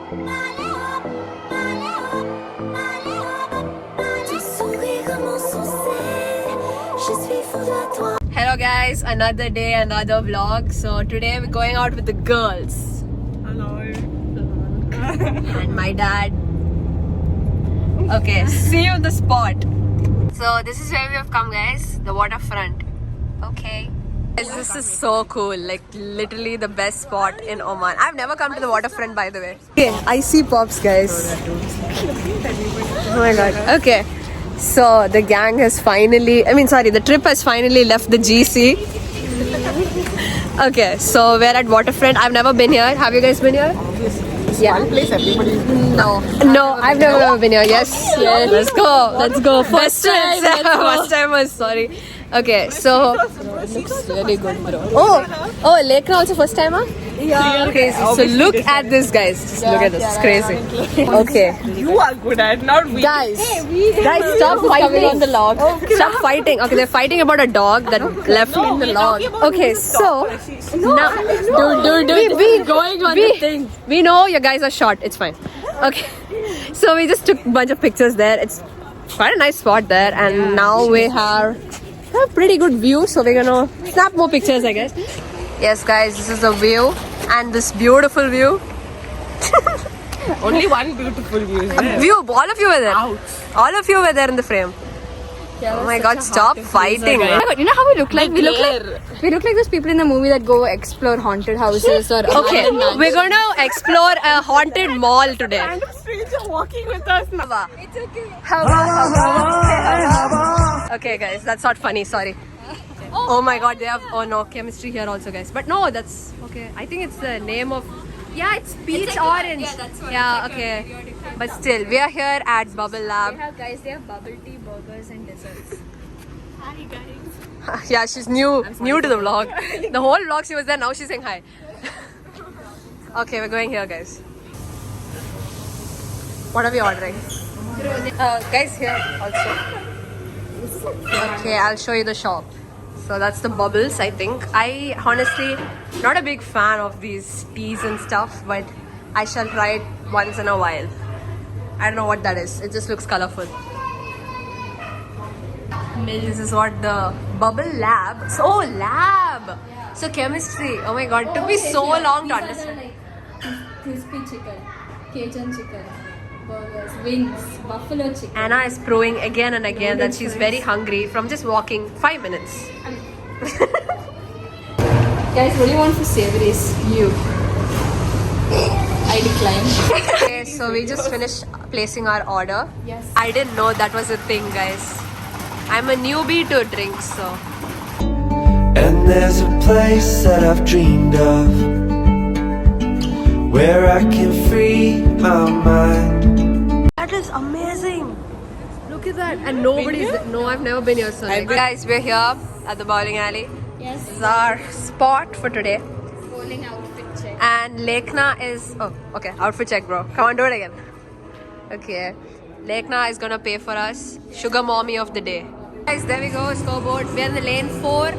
Hello guys, another day, another vlog. So today we're going out with the girls. Hello. And my dad. Okay, see you in the spot. So this is where we have come, guys. The waterfront. Okay. Guys, this is so cool. Like literally the best spot in Oman. I've never come to the waterfront, by the way. Okay, icy pops, guys. Oh my god. Okay. So the gang has finally, the trip has finally left the GC. Okay, so we're at waterfront. I've never been here. Have you guys been here? Yeah. One place everybody is No, I've never been here. Yes, let's go. First time. First time was sorry. Okay, so it looks really good, bro. oh, Lekna also first timer? Yeah. Crazy. So look at this, guys. Just look at this. It's crazy. Okay. You are good at, not we. Guys, stop fighting on the log. Stop fighting. Okay, they're fighting about a dog that left in the log. Okay, so now, we going on the thing. We know you guys are short. It's fine. Okay, so we just took a bunch of pictures there. It's quite a nice spot there, and now we have a pretty good view. So we're gonna snap more pictures, I guess. Yes, guys, this is the view, and this beautiful view. Only one beautiful view is there. View, all of you were there. Ouch. All of you were there in the frame. Oh my god, stop fighting. You know how we look like? We look like those people in the movie that go explore haunted houses or Okay, we're going to explore a haunted mall today. Random stranger walking with us now. It's okay. Okay, guys, that's not funny. Sorry. Oh my god, they have chemistry here also, guys. But no, that's okay. I think it's the name of. Yeah, it's peach orange. Yeah, that's what. Yeah, okay. But still, we are here at Bubble Lab. They have bubble tea, burgers and desserts. Hi guys. Yeah, she's new to the vlog. The whole vlog she was there, now she's saying hi. Okay, we're going here, guys. What are we ordering? Guys, here also. Okay, I'll show you the shop. So that's the bubbles, I think. I honestly not a big fan of these teas and stuff, but I shall try it once in a while. I don't know what that is. It just looks colorful. This is what the Bubble Lab. So, lab. So chemistry. Oh my god, it took me so long to understand. Crispy chicken, Cajun chicken, burgers, wings, buffalo chicken. Anna is proving again and again that she's very hungry from just walking 5 minutes. Guys, what do you want for savories? You. I decline. Okay, so we just finished placing our order. Yes. I didn't know that was a thing, guys. I'm a newbie to drinks, so. And there's a place that I've dreamed of, where I can free my mind. That is amazing. Look at that. And nobody's. No, I've never been here, so. Guys, we're here at the bowling alley. Yes. This is our spot for today. Bowling outfit check. And Lekna is. Oh, okay. Outfit check, bro. Come on, do it again. Okay. Lekna is gonna pay for us. Sugar mommy of the day. Guys, there we go. Scoreboard. We're in the lane 4.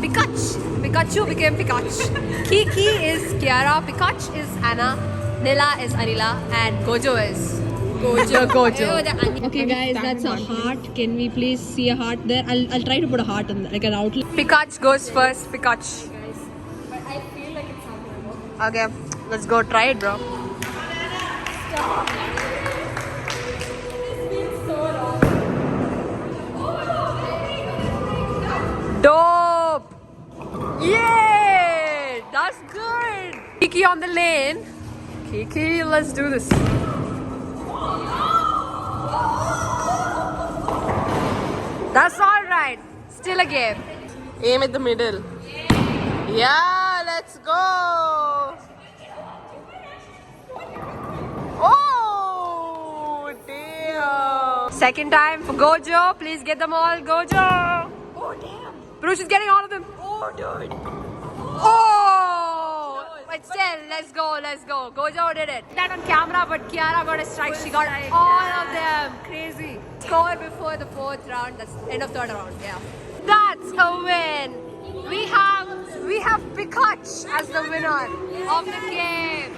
Pikachu became Pikachu. Kiki is Kiara. Pikachu is Anna. Nila is Anila. And Gojo is. Gojo. Okay, guys, that's a heart. Can we please see a heart there? I'll try to put a heart in like an outline. Pikachu goes first. Pikachu. But I feel like it's happening. Okay, let's go try it, bro. Dope! Yeah! That's good! Kiki on the lane. Kiki, let's do this. That's alright. Still a game. Aim at the middle. Yeah, let's go. Oh, damn. Second time for Gojo. Please get them all. Gojo! Oh, damn. Bruce is getting all of them. Oh, dude. Oh! But still, let's go. Gojo did it. That on camera, but Kiara got a strike. She got all of them. Crazy. Score before the 4th round. That's end of 3rd round. Yeah. That's a win. We have Pikachu as the winner of the game.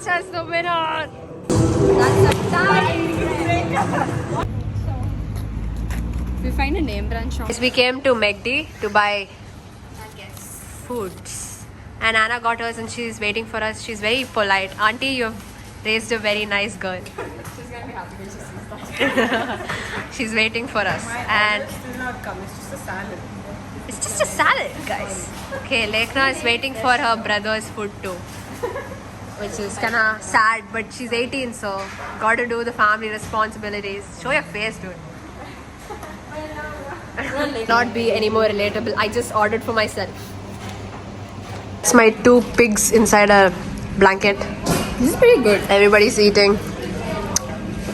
That's us, the winner. We find a name brand shop. We came to McD to buy foods. And Anna got hers and she's waiting for us. She's very polite. Auntie, you've raised a very nice girl. She's gonna be happy when she sees that. She's waiting for us. And Still not come. It's just a salad. it's just a salad, guys. Okay, Lekhna is waiting for her brother's food too. Which is kinda sad, but she's 18, so gotta do the family responsibilities. Show your face, dude. Not be any more relatable. I just ordered for myself. It's my 2 pigs inside a blanket. This is pretty good. Everybody's eating.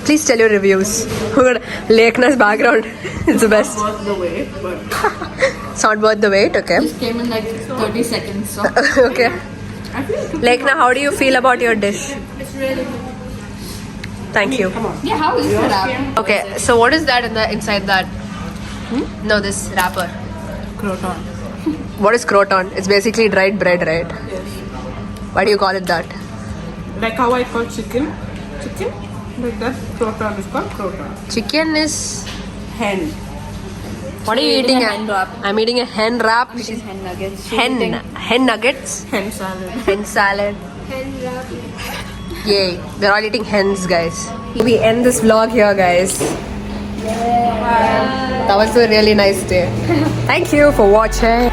Please tell your reviews. Lekhna's background. It's the best. Worth the wait, but It's not worth the wait, okay. This came in like 30 seconds. So. Okay. Lekhna, how do you feel about your dish? It's really good. Thank you. Yeah, how is the wrap? Okay, so what is that inside that? No, this wrapper. croton. What is croton? It's basically dried bread, right? Yes. Why do you call it that? Like how I call chicken. Chicken? Like that. Croton is called croton. Chicken is... Hen. What are you eating? I'm eating a hen wrap. Which is hen nuggets. Hen nuggets. Hen salad. Hen salad. Hen wrap. Yay. We're all eating hens, guys. We end this vlog here, guys. That was a really nice day. Thank you for watching.